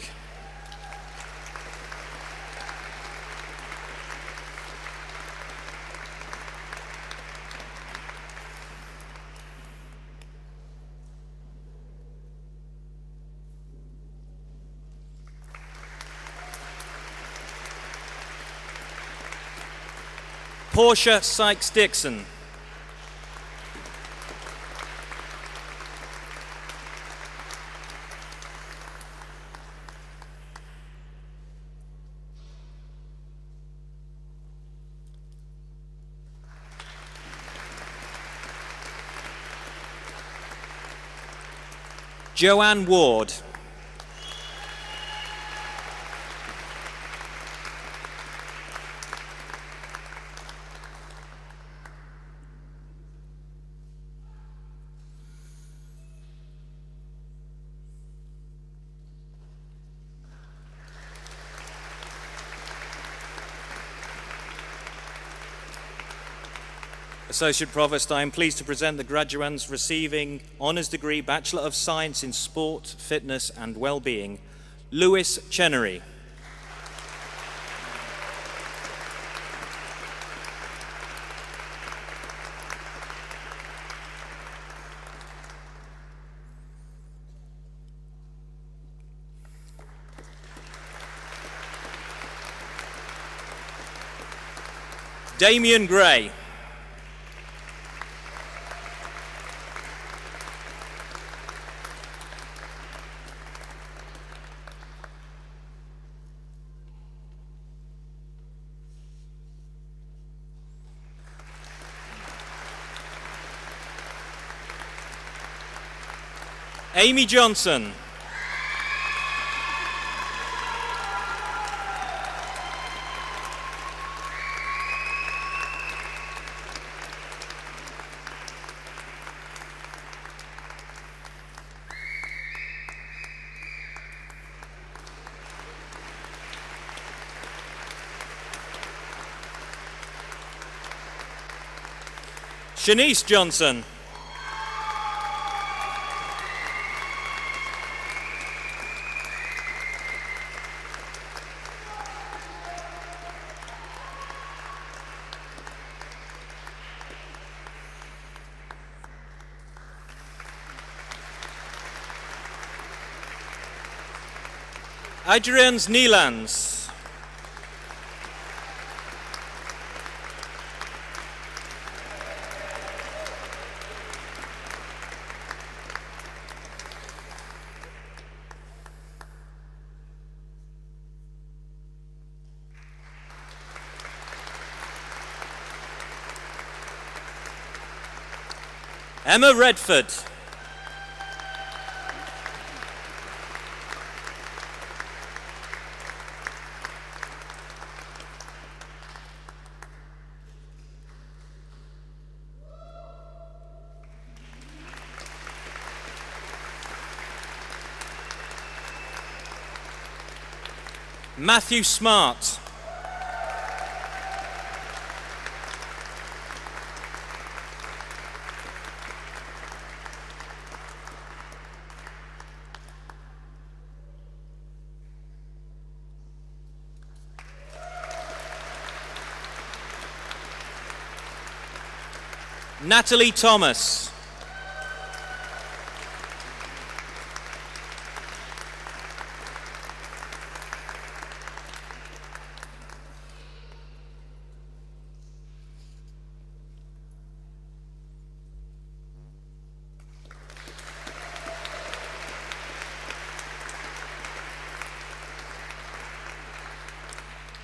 [SPEAKER 1] Portia Sykes-Dixon. Joanne Ward. Associate Provost, I am pleased to present the graduands receiving Honours Degree Bachelor of Science in Sport, Fitness and Wellbeing, Lewis Chenery. Damien Gray. Amy Johnson. Shanice Johnson. Adrians Neelands. Emma Redford. Matthew Smart. Natalie Thomas.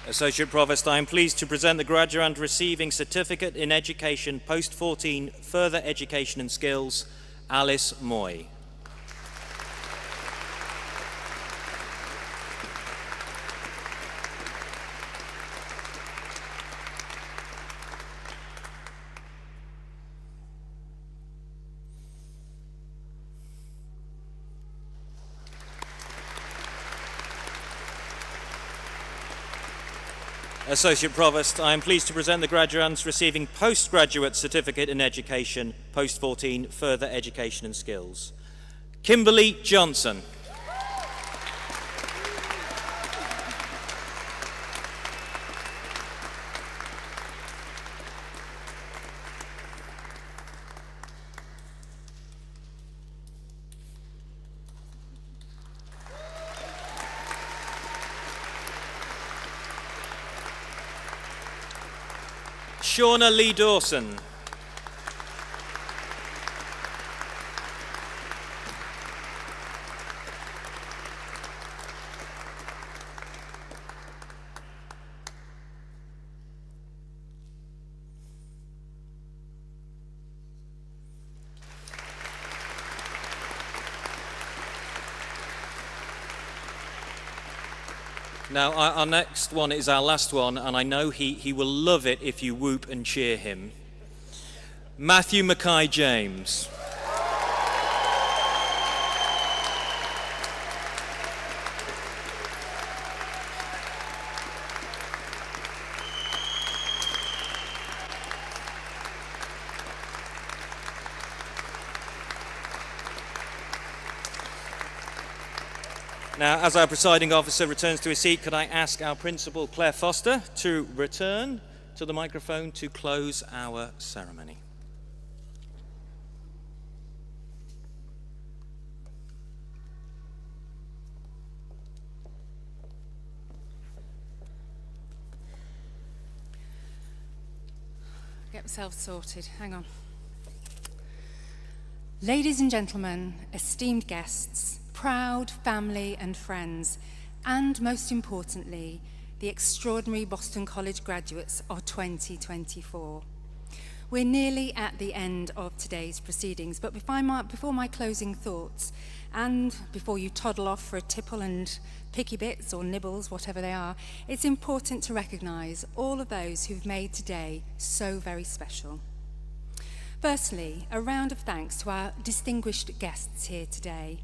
[SPEAKER 1] Associate Provost, I am pleased to present the graduate receiving Certificate in Education Post-14 Further Education and Skills, Alice Moy. Associate Provost, I am pleased to present the graduates receiving Postgraduate Certificate in Education, Post-14 Further Education and Skills. Kimberly Johnson. Shauna Lee Dawson. Now, our next one is our last one, and I know he will love it if you whoop and cheer him. Matthew Mackay James. Now, as our presiding officer returns to his seat, could I ask our principal, Claire Foster, to return to the microphone to close our ceremony.
[SPEAKER 3] Get myself sorted. Hang on. Ladies and gentlemen, esteemed guests, proud family and friends, and most importantly, the extraordinary Boston College graduates of 2024. We're nearly at the end of today's proceedings, but before my closing thoughts, And before you toddle off for a tipple and picky bits or nibbles, whatever they are, it's important to recognise all of those who've made today so very special. Firstly, a round of thanks to our distinguished guests here today.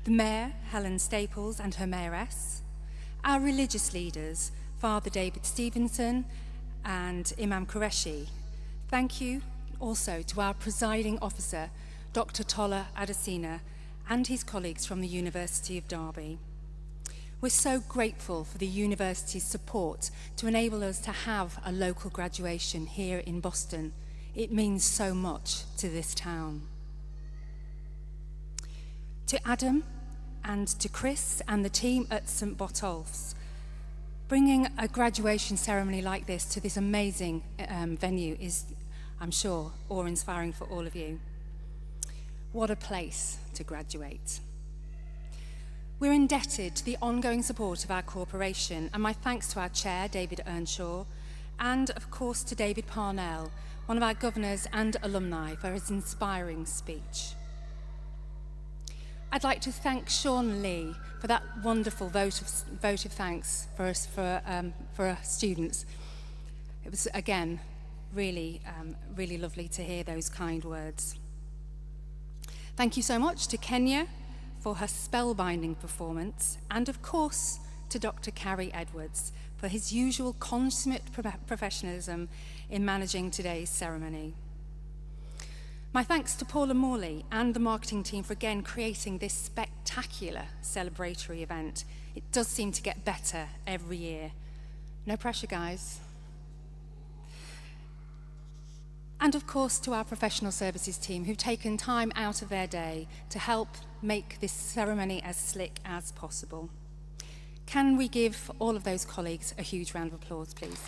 [SPEAKER 3] The Mayor, Helen Staples, and her Mayoress, our religious leaders, Father David Stevenson and Imam Qureshi. Thank you also to our presiding officer, Dr. Tola Adesina, and his colleagues from the University of Derby. We're so grateful for the university's support to enable us to have a local graduation here in Boston. It means so much to this town. To Adam and to Chris and the team at St. Botolph's, bringing a graduation ceremony like this to this amazing venue is, I'm sure, awe-inspiring for all of you. What a place to graduate. We're indebted to the ongoing support of our corporation, and my thanks to our chair, David Earnshaw, and of course to David Parnell, one of our governors and alumni, for his inspiring speech. I'd like to thank Sean Lee for that wonderful vote of thanks for us, for our students. It was, again, really lovely to hear those kind words. Thank you so much to Kenya for her spellbinding performance, and of course to Dr. Carrie Edwards for his usual consummate professionalism in managing today's ceremony. My thanks to Paula Morley and the marketing team for again creating this spectacular celebratory event. It does seem to get better every year. No pressure, guys. And of course to our professional services team who've taken time out of their day to help make this ceremony as slick as possible. Can we give all of those colleagues a huge round of applause, please?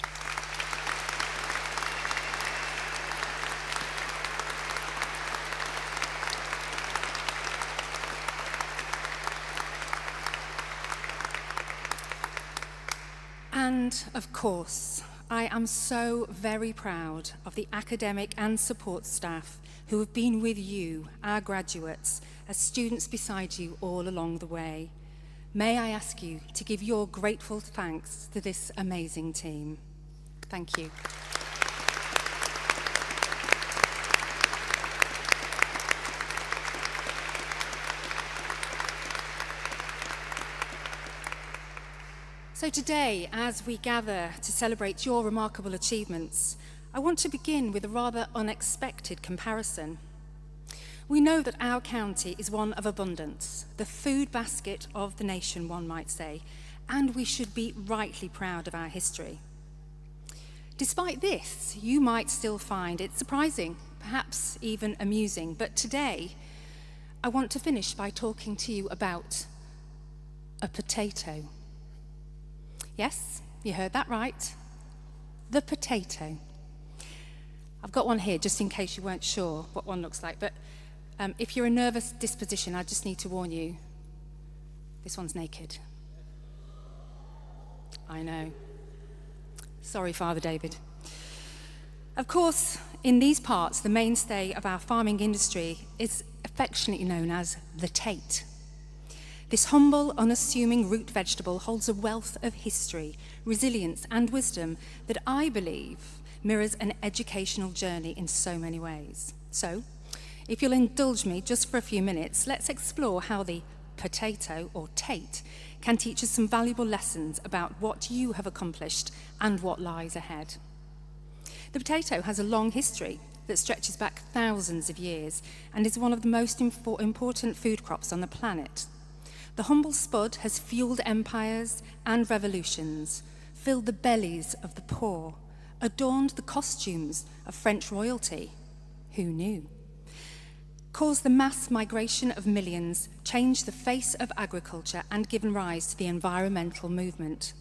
[SPEAKER 3] And of course, I am so very proud of the academic and support staff who have been with you, our graduates, as students beside you all along the way. May I ask you to give your grateful thanks to this amazing team. Thank you. So today, as we gather to celebrate your remarkable achievements, I want to begin with a rather unexpected comparison. We know that our county is one of abundance, the food basket of the nation, one might say, and we should be rightly proud of our history. Despite this, you might still find it surprising, perhaps even amusing, but today, I want to finish by talking to you about a potato. Yes, you heard that right. The potato. I've got one here just in case you weren't sure what one looks like, but if you're a nervous disposition, I just need to warn you, this one's naked. I know. Sorry, Father David. Of course, in these parts, the mainstay of our farming industry is affectionately known as the Tate. This humble, unassuming root vegetable holds a wealth of history, resilience, and wisdom that I believe mirrors an educational journey in so many ways. So, if you'll indulge me just for a few minutes, let's explore how the potato, or Tate, can teach us some valuable lessons about what you have accomplished and what lies ahead. The potato has a long history that stretches back thousands of years and is one of the most important food crops on the planet. The humble spud has fueled empires and revolutions, filled the bellies of the poor, adorned the costumes of French royalty. Who knew? Caused the mass migration of millions, changed the face of agriculture, and given rise to the environmental movement.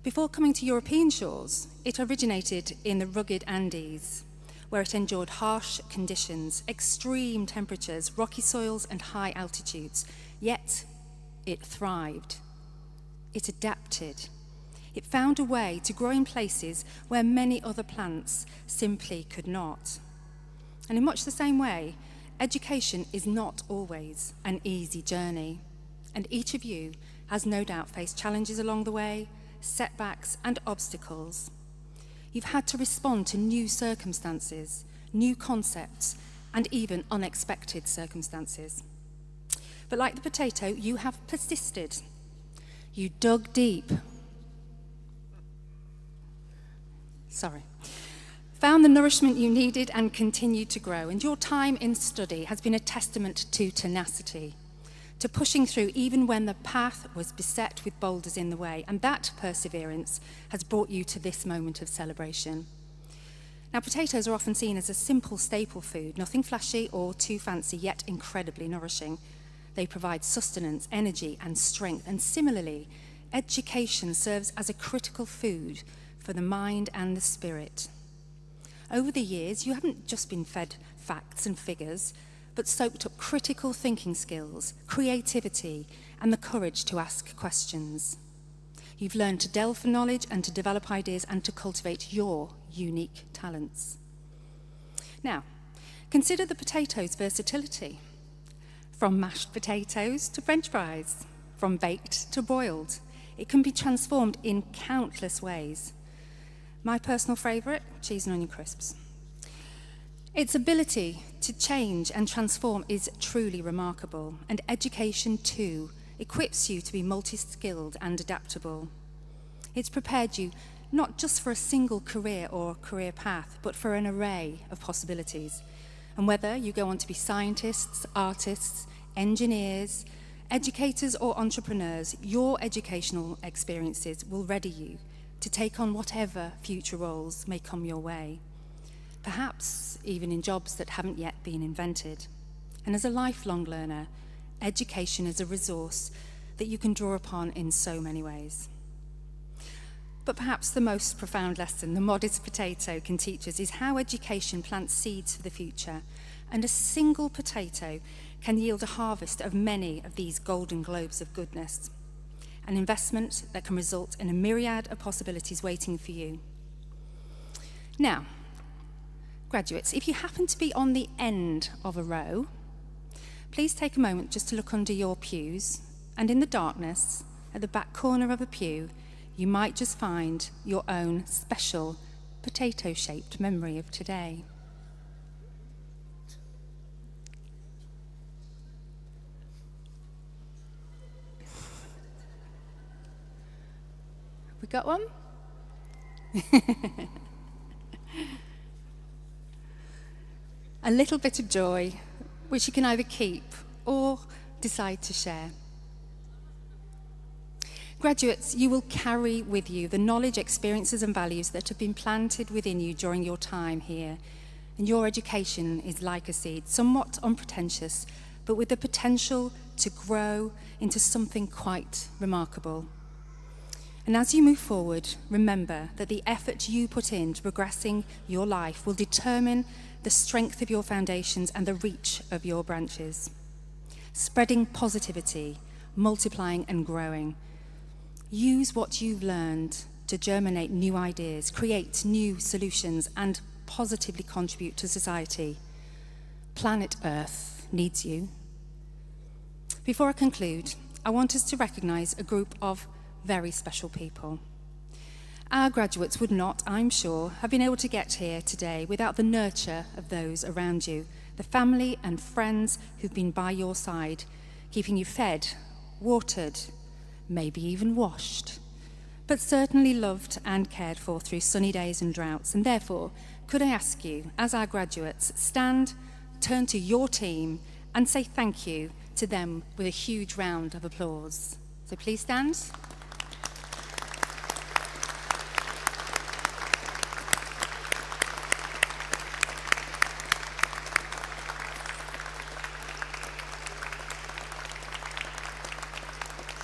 [SPEAKER 3] Before coming to European shores, it originated in the rugged Andes, where it endured harsh conditions, extreme temperatures, rocky soils, and high altitudes. Yet, it thrived. It adapted. It found a way to grow in places where many other plants simply could not. And in much the same way, education is not always an easy journey, and each of you has no doubt faced challenges along the way, setbacks and obstacles. You've had to respond to new circumstances, new concepts, and even unexpected circumstances. But like the potato, you have persisted. You dug deep. Found the nourishment you needed and continued to grow. And your time in study has been a testament to tenacity, to pushing through even when the path was beset with boulders in the way. And that perseverance has brought you to this moment of celebration. Now, potatoes are often seen as a simple staple food, nothing flashy or too fancy, yet incredibly nourishing. They provide sustenance, energy, and strength. And similarly, education serves as a critical food for the mind and the spirit. Over the years, you haven't just been fed facts and figures, but soaked up critical thinking skills, creativity, and the courage to ask questions. You've learned to delve for knowledge and to develop ideas and to cultivate your unique talents. Now, consider the potato's versatility. From mashed potatoes to French fries, from baked to boiled, it can be transformed in countless ways. My personal favourite, cheese and onion crisps. Its ability to change and transform is truly remarkable, and education too equips you to be multi-skilled and adaptable. It's prepared you not just for a single career or career path, but for an array of possibilities. And whether you go on to be scientists, artists, engineers, educators or entrepreneurs, your educational experiences will ready you to take on whatever future roles may come your way, perhaps even in jobs that haven't yet been invented. And as a lifelong learner, education is a resource that you can draw upon in so many ways. But perhaps the most profound lesson the modest potato can teach us is how education plants seeds for the future, and a single potato can yield a harvest of many of these golden globes of goodness, an investment that can result in a myriad of possibilities waiting for you. Now, graduates, if you happen to be on the end of a row, please take a moment just to look under your pews, and in the darkness, at the back corner of a pew, you might just find your own special potato-shaped memory of today. We got one? A little bit of joy, which you can either keep or decide to share. Graduates, you will carry with you the knowledge, experiences and values that have been planted within you during your time here. And your education is like a seed, somewhat unpretentious, but with the potential to grow into something quite remarkable. And as you move forward, remember that the effort you put into progressing your life will determine the strength of your foundations and the reach of your branches. Spreading positivity, multiplying and growing. Use what you've learned to germinate new ideas, create new solutions, and positively contribute to society. Planet Earth needs you. Before I conclude, I want us to recognise a group of very special people. Our graduates would not, I'm sure, have been able to get here today without the nurture of those around you, the family and friends who've been by your side, keeping you fed, watered, maybe even washed, but certainly loved and cared for through sunny days and droughts. And therefore, could I ask you, as our graduates, stand, turn to your team, and say thank you to them with a huge round of applause. So please stand.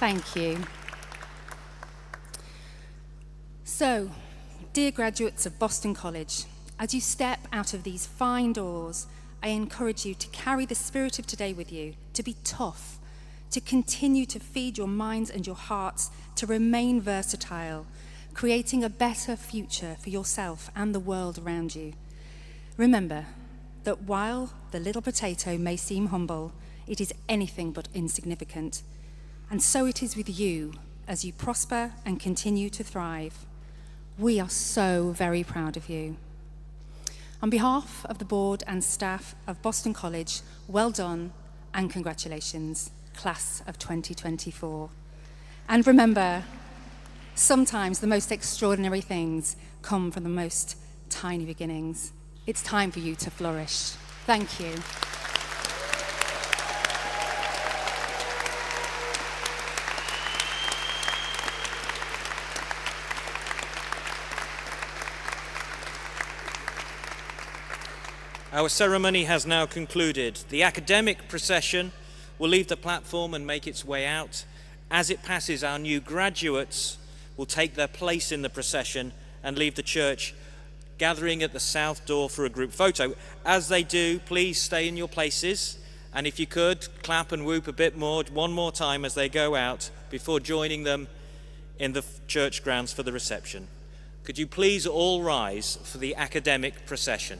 [SPEAKER 3] Thank you. So, dear graduates of Boston College, as you step out of these fine doors, I encourage you to carry the spirit of today with you, to be tough, to continue to feed your minds and your hearts, to remain versatile, creating a better future for yourself and the world around you. Remember, that while the little potato may seem humble, it is anything but insignificant. And so it is with you as you prosper and continue to thrive. We are so very proud of you. On behalf of the board and staff of Boston College, well done and congratulations, class of 2024. And remember, sometimes the most extraordinary things come from the most tiny beginnings. It's time for you to flourish. Thank you.
[SPEAKER 1] Our ceremony has now concluded. The academic procession will leave the platform and make its way out. As it passes, our new graduates will take their place in the procession and leave the church, gathering at the south door for a group photo. As they do, please stay in your places, and if you could, clap and whoop a bit more, one more time as they go out before joining them in the church grounds for the reception. Could you please all rise for the academic procession?